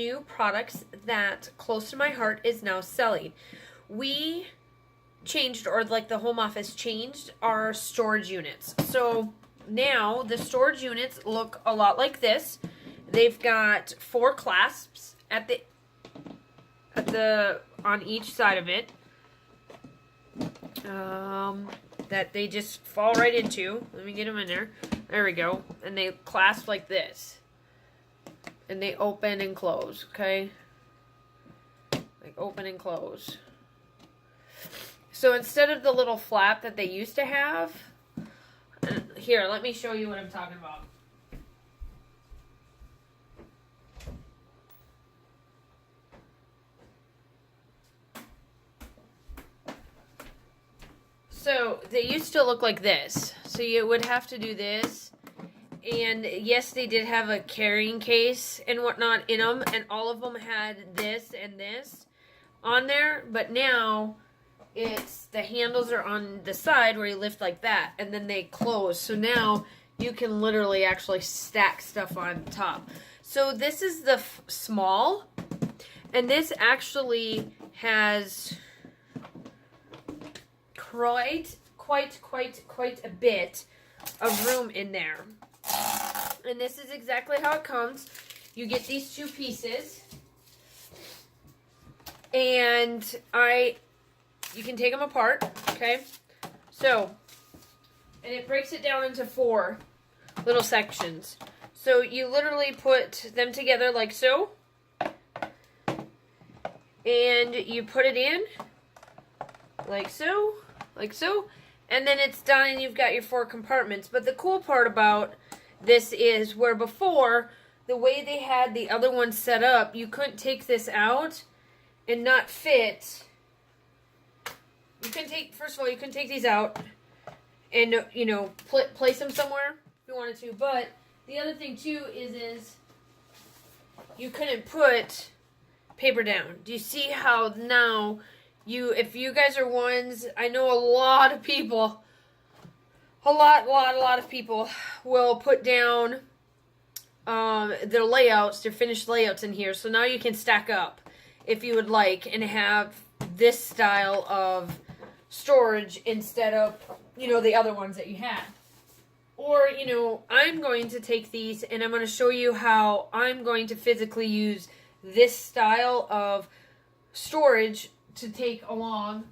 new products that Close to My Heart is now selling. We changed, or like the home office changed, our storage units. So now the storage units look a lot like this. They've got 4 clasps at the on each side of it. That they just fall right into. Let me get them in there. There we go. And they clasp like this. And they open and close, okay? Like open and close. So instead of the little flap that they used to have, here, let me show you what I'm talking about. So they used to look like this. So you would have to do this. And yes, they did have a carrying case and whatnot in them. And all of them had this and this on there. But now it's the handles are on the side where you lift like that. And then they close. So now you can literally actually stack stuff on top. So this is the small. And this actually has quite a bit of room in there. And this is exactly how it comes. You get these 2 pieces. And you can take them apart, okay? So, and it breaks it down into 4 little sections. So you literally put them together like so. And you put it in like so. Like so, and then it's done and you've got your 4 compartments. But the cool part about this is where before, the way they had the other one set up, you couldn't take this out and not fit. You couldn't take, first of all, you couldn't take these out and, you know, place them somewhere if you wanted to. But the other thing too is you couldn't put paper down. Do you see how now if you guys are ones, I know a lot of people, a lot of people will put down their layouts, their finished layouts in here. So now you can stack up if you would like and have this style of storage instead of, you know, the other ones that you had. Or, you know, I'm going to take these and I'm going to show you how I'm going to physically use this style of storage to take along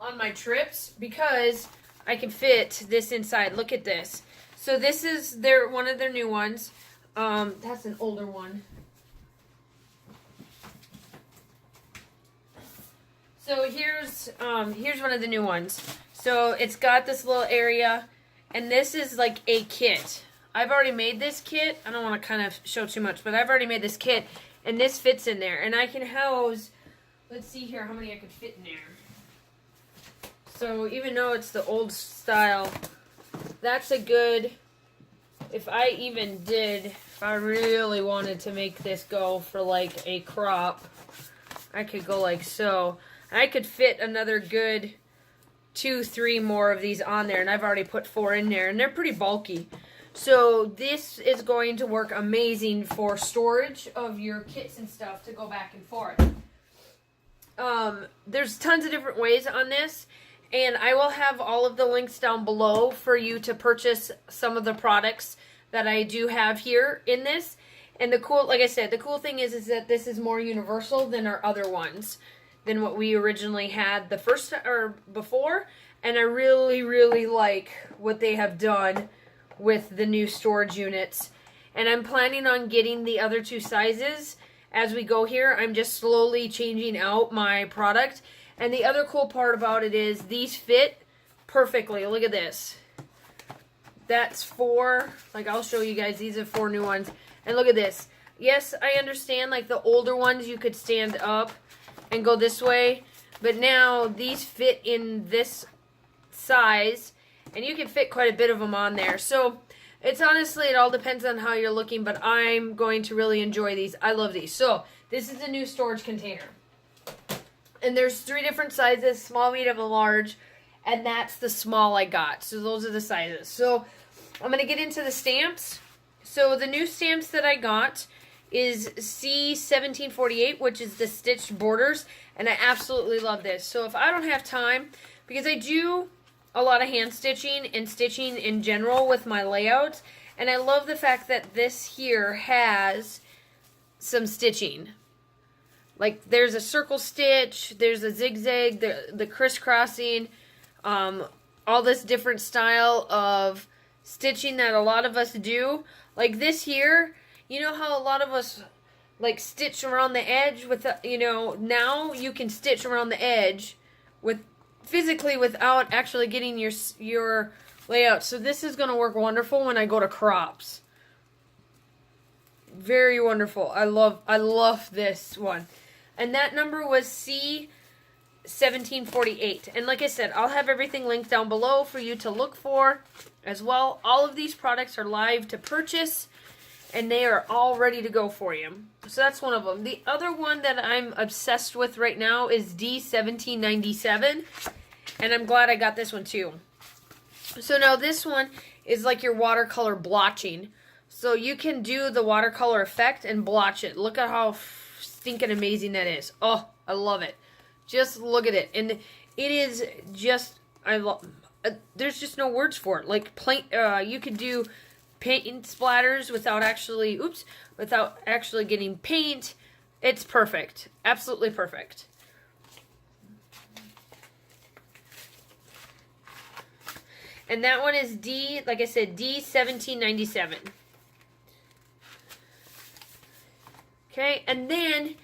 on my trips because I can fit this inside. Look at this. So this is one of their new ones. That's an older one. So here's one of the new ones. So it's got this little area, and this is like a kit. I've already made this kit. I don't want to kind of show too much, but I've already made this kit. And this fits in there. And I can house, let's see here how many I could fit in there. So even though it's the old style, that's a good, if I really wanted to make this go for like a crop, I could go like so. I could fit another good 2-3 more of these on there. And I've already put 4 in there. And they're pretty bulky. So this is going to work amazing for storage of your kits and stuff to go back and forth. There's tons of different ways on this. And I will have all of the links down below for you to purchase some of the products that I do have here in this. And the cool, like I said, the cool thing is that this is more universal than our other ones. Than what we originally had the first or before. And I really like what they have done with the new storage units. And I'm planning on getting the other 2 sizes as we go here. I'm just slowly changing out my product. And the other cool part about it is these fit perfectly. Look at this. That's 4. Like, I'll show you guys. These are 4 new ones. And look at this. Yes, I understand, like, the older ones you could stand up and go this way. But now, these fit in this size. And you can fit quite a bit of them on there. So, it's honestly, it all depends on how you're looking. But I'm going to really enjoy these. I love these. So, this is a new storage container. And there's 3 different sizes. Small, medium, and large. And that's the small I got. So, those are the sizes. So, I'm going to get into the stamps. So the new stamps that I got is C1748, which is the stitched borders, and I absolutely love this. So if I don't have time, because I do a lot of hand stitching and stitching in general with my layouts, and I love the fact that this here has some stitching. Like there's a circle stitch, there's a zigzag, the crisscrossing, all this different style of stitching that a lot of us do. Like this here, you know how a lot of us like stitch around the edge with, now you can stitch around the edge with physically without actually getting your layout. So this is going to work wonderful when I go to crops. Very wonderful. I love this one. And that number was C1748. And like I said, I'll have everything linked down below for you to look for as well. All of these products are live to purchase, and they are all ready to go for you. So that's one of them. The other one that I'm obsessed with right now is D1797. And I'm glad I got this one too. So now this one is like your watercolor blotching. So you can do the watercolor effect and blotch it. Look at how stinking amazing that is. Oh, I love it. Just look at it. And it is just, I love, there's just no words for it. Like, you could do paint splatters without actually, without actually getting paint. It's perfect. Absolutely perfect. And that one is like I said, D1797. Okay, and then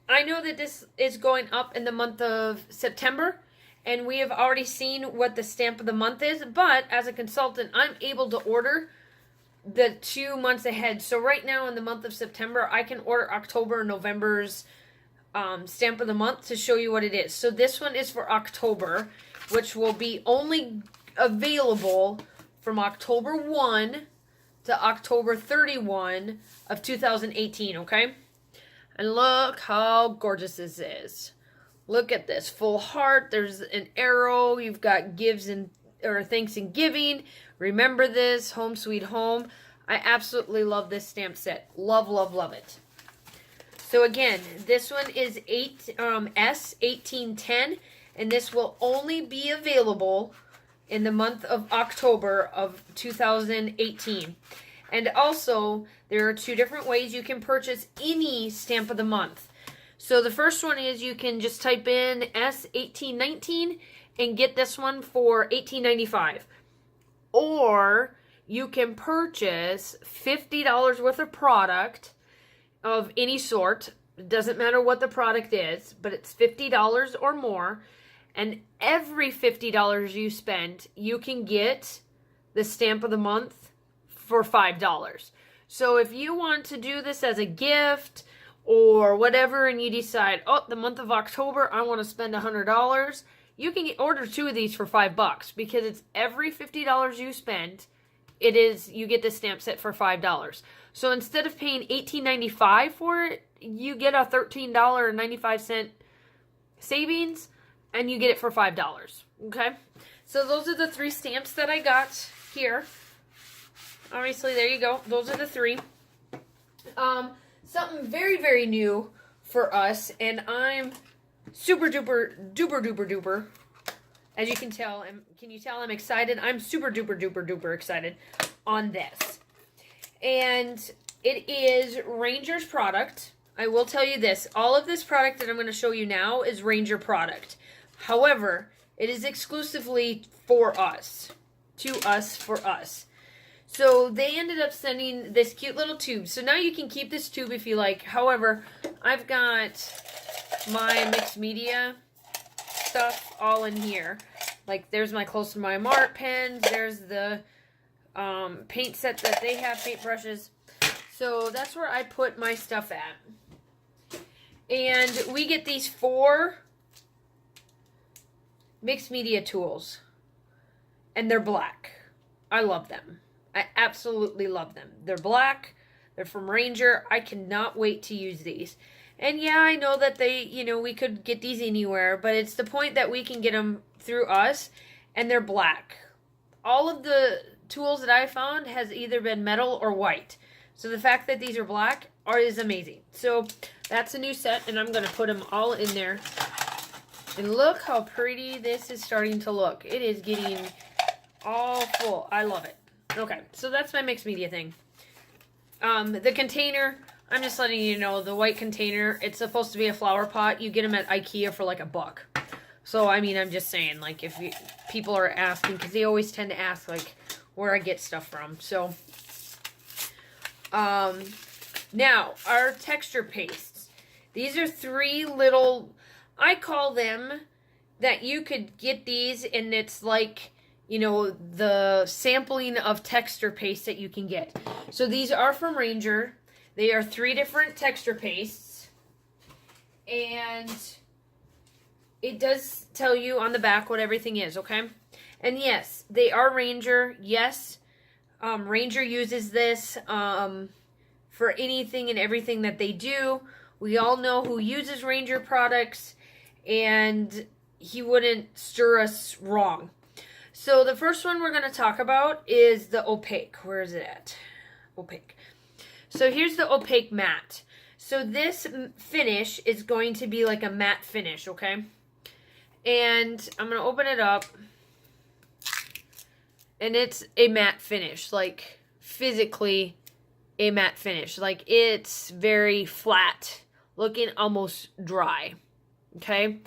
I know that this is going up in the month of September, and we have already seen what the stamp of the month is, but as a consultant, I'm able to order the 2 months ahead. So right now in the month of September, I can order October and November's stamp of the month to show you what it is. So this one is for October, which will be only available from October 1 to October 31 of 2018, okay? And look how gorgeous this is. Look at this full heart. There's an arrow. You've got thanks and giving. Remember this, home sweet home. I absolutely love this stamp set. Love, love, love it. So again, this one is S1810, and this will only be available in the month of October of 2018. And also, there are 2 different ways you can purchase any stamp of the month. So the first one is you can just type in S1819 and get this one for $18.95. Or you can purchase $50 worth of product of any sort. It doesn't matter what the product is, but it's $50 or more. And every $50 you spend, you can get the stamp of the month for $5. So if you want to do this as a gift or whatever, and you decide, oh, the month of October, I want to spend $100, you can order 2 of these for $5 because it's every $50 you spend, you get the stamp set for $5. So instead of paying $18.95 for it, you get a $13.95 savings, and you get it for $5. Okay? So those are the 3 stamps that I got here. Obviously, there you go. Those are the 3. Something very, very new for us, and I'm super duper duper. As you can tell, can you tell I'm excited? I'm super duper duper excited on this. And it is Ranger's product. I will tell you this. All of this product that I'm going to show you now is Ranger product. However, it is exclusively for us. To us, for us. So they ended up sending this cute little tube. So now you can keep this tube if you like. However, I've got my mixed media stuff all in here. Like there's my Close to My Art pens. There's the paint set that they have, paintbrushes. So that's where I put my stuff at. And we get these 4 mixed media tools. And they're black. I love them. I absolutely love them. They're black. They're from Ranger. I cannot wait to use these. And yeah, I know that we could get these anywhere, but it's the point that we can get them through us, and they're black. All of the tools that I found has either been metal or white. So the fact that these are black is amazing. So that's a new set, and I'm going to put them all in there. And look how pretty this is starting to look. It is getting all full. I love it. Okay, so that's my mixed media thing. The container, I'm just letting you know, the white container, it's supposed to be a flower pot. You get them at IKEA for like $1. So, I mean, I'm just saying, like, if people are asking, because they always tend to ask, like, where I get stuff from. So, now, our texture pastes. These are 3 little, I call them, that you could get these, and it's like, you know, the sampling of texture paste that you can get. So, these are from Ranger. They are 3 different texture pastes. And it does tell you on the back what everything is, okay? And yes, they are Ranger. Yes, Ranger uses this for anything and everything that they do. We all know who uses Ranger products, and he wouldn't stir us wrong. So the first one we're going to talk about is the opaque. Where is it at? Opaque. So here's the opaque matte. So this finish is going to be like a matte finish, okay? And I'm going to open it up. And it's a matte finish, like physically a matte finish. Like it's very flat, looking almost dry, okay?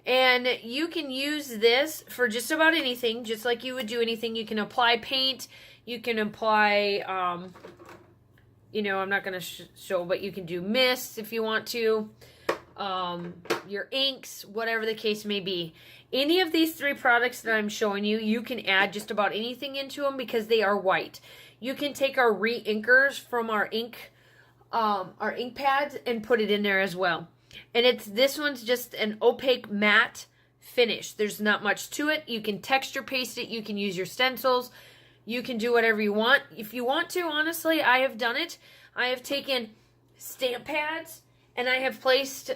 And you can use this for just about anything, just like you would do anything. You can apply paint, you can apply, you know, I'm not going to show, but you can do mists if you want to. Your inks, whatever the case may be. Any of these 3 products that I'm showing you, you can add just about anything into them because they are white. You can take our re-inkers from our ink pads and put it in there as well. And this one's just an opaque matte finish. There's not much to it. You can texture paste it. You can use your stencils. You can do whatever you want. If you want to, honestly, I have done it. I have taken stamp pads and I have placed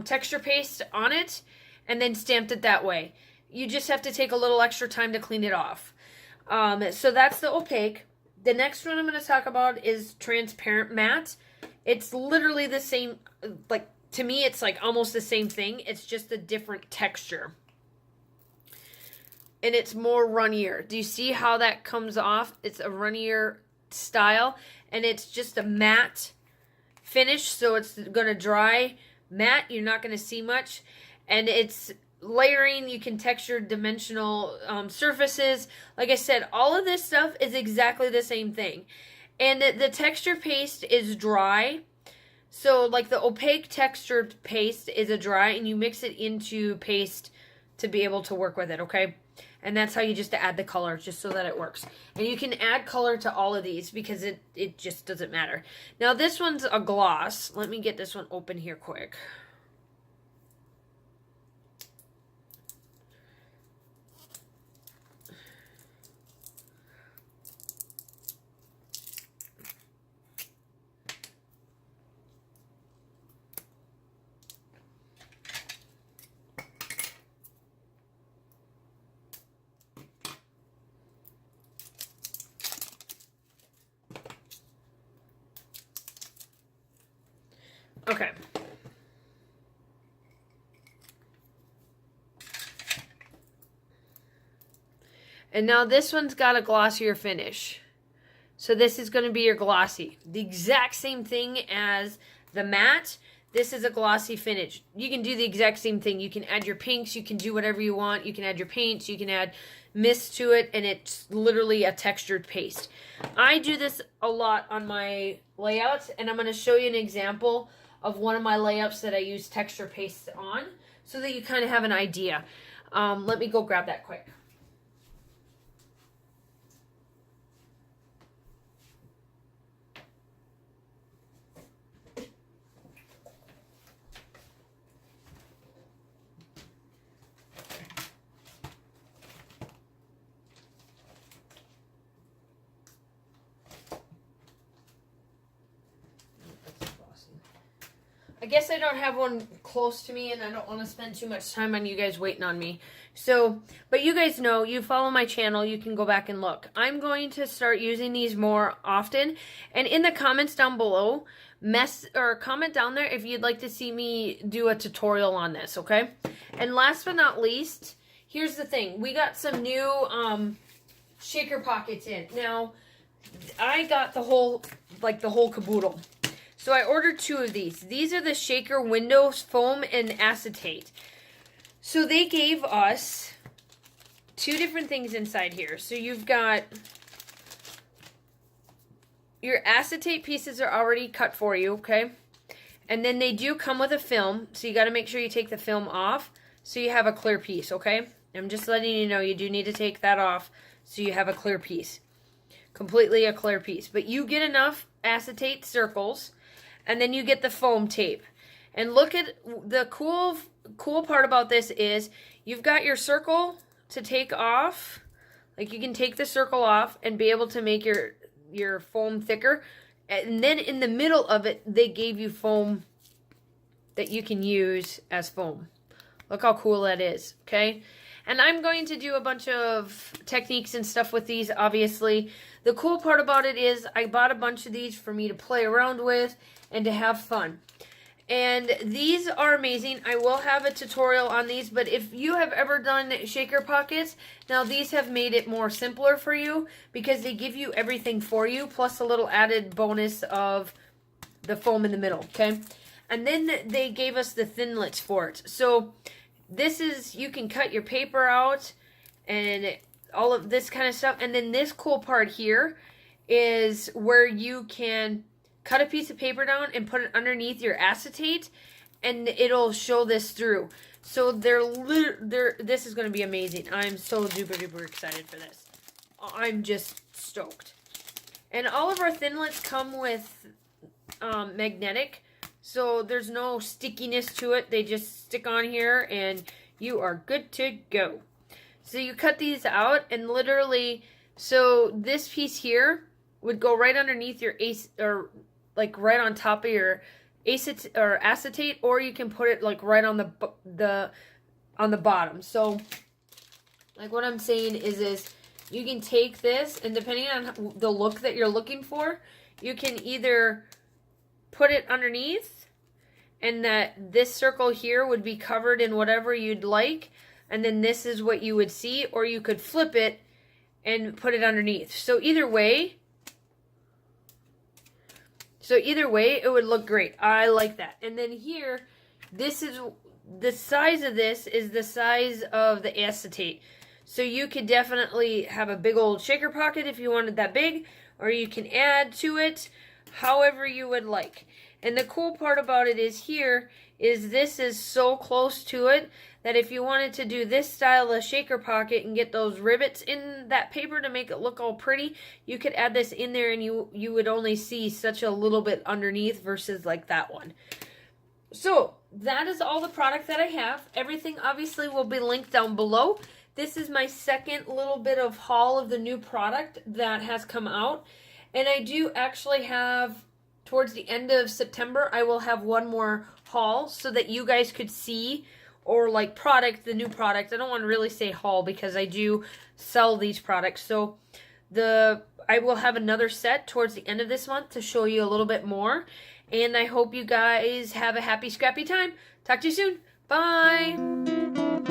texture paste on it and then stamped it that way. You just have to take a little extra time to clean it off. So that's the opaque. The next one I'm going to talk about is transparent matte. It's literally the same, like, to me, it's like almost the same thing. It's just a different texture. And it's more runnier. Do you see how that comes off? It's a runnier style. And it's just a matte finish. So it's going to dry matte. You're not going to see much. And it's layering. You can texture dimensional surfaces. Like I said, all of this stuff is exactly the same thing. And the texture paste is dry. So like the opaque textured paste is a dry, and you mix it into paste to be able to work with it, okay? And that's how you just add the color, just so that it works. And you can add color to all of these because it just doesn't matter. Now this one's a gloss. Let me get this one open here quick. Okay. And now this one's got a glossier finish. So this is going to be your glossy. The exact same thing as the matte. This is a glossy finish. You can do the exact same thing. You can add your pinks. You can do whatever you want. You can add your paints. You can add mist to it. And it's literally a textured paste. I do this a lot on my layouts. And I'm going to show you an example of one of my layups that I use texture paste on, so that you kind of have an idea. Let me go grab that quick. I guess I don't have one close to me and I don't want to spend too much time on you guys waiting on me. So, but you guys know, you follow my channel, you can go back and look. I'm going to start using these more often. And in the comments down below, comment down there if you'd like to see me do a tutorial on this, okay? And last but not least, here's the thing. We got some new shaker pockets in. Now, I got the whole caboodle. So I ordered 2 of these. These are the shaker windows foam and acetate. So they gave us 2 different things inside here. So you've got your acetate pieces are already cut for you, okay? And then they do come with a film, so you got to make sure you take the film off so you have a clear piece, okay? I'm just letting you know you do need to take that off so you have a clear piece. Completely a clear piece. But you get enough acetate circles, and then you get the foam tape. And look at the cool part about this is you've got your circle to take off. Like you can take the circle off and be able to make your foam thicker. And then in the middle of it, they gave you foam that you can use as foam. Look how cool that is, okay? And I'm going to do a bunch of techniques and stuff with these, obviously. The cool part about it is I bought a bunch of these for me to play around with and to have fun. And these are amazing. I will have a tutorial on these, but if you have ever done shaker pockets, now these have made it more simpler for you because they give you everything for you, plus a little added bonus of the foam in the middle, okay? And then they gave us the thinlits for it. So this is, you can cut your paper out and all of this kind of stuff. And then this cool part here is where you can cut a piece of paper down and put it underneath your acetate, and it'll show this through. So this is going to be amazing. I'm so duper duper excited for this. I'm just stoked. And all of our thinlits come with magnetic, so there's no stickiness to it. They just stick on here, and you are good to go. So you cut these out, and literally, so this piece here would go right underneath your like right on top of your acetate, or you can put it like right on the bottom. So like what I'm saying is you can take this, and depending on the look that you're looking for, you can either put it underneath, and this circle here would be covered in whatever you'd like, and then this is what you would see, or you could flip it and put it underneath. So either way, it would look great. I like that. And then here, this is the size of this is the size of the acetate. So you could definitely have a big old shaker pocket if you wanted that big, or you can add to it however you would like. And the cool part about it is this is so close to it that if you wanted to do this style of shaker pocket and get those rivets in that paper to make it look all pretty, you could add this in there, and you would only see such a little bit underneath versus like that one. So that is all the product that I have. Everything obviously will be linked down below. This is my second little bit of haul of the new product that has come out. And I do actually have, towards the end of September, I will have one more haul so that you guys could see, or like the new product. I don't want to really say haul because I do sell these products. So I will have another set towards the end of this month to show you a little bit more. And I hope you guys have a happy, scrappy time. Talk to you soon. Bye.